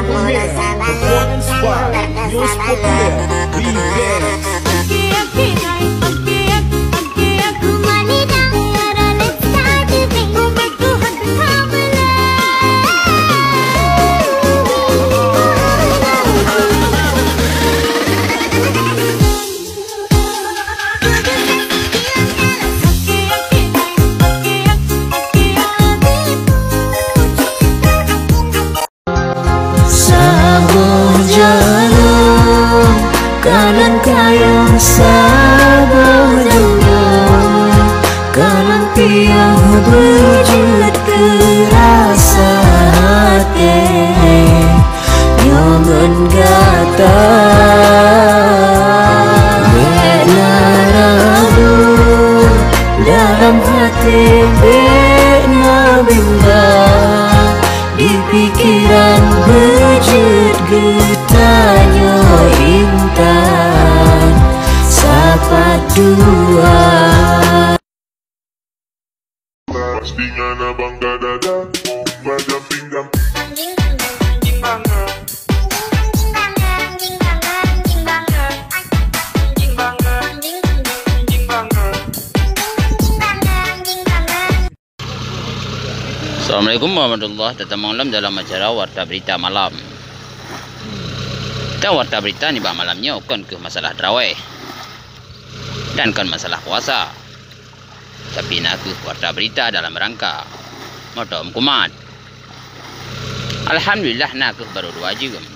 premier, performance by News Populer, B-Bands. Kanan kayang sabar jauh, kanan tiang berwujud kerasa hati, nyaman gata benarabu dalam hati bena bimbang, di pikiran wujud getanya intan sapa dua. Dengan abang dada baca pinggang Assalamualaikum warahmatullahi wabarakatuh. Malam dalam acara Warta Berita Malam. Kita Warta Berita ni malamnya bukan ke masalah terawih dan kan masalah puasa, tapi nak ke Warta Berita dalam rangka Motom Kumat. Alhamdulillah nak ke baru 2 jam.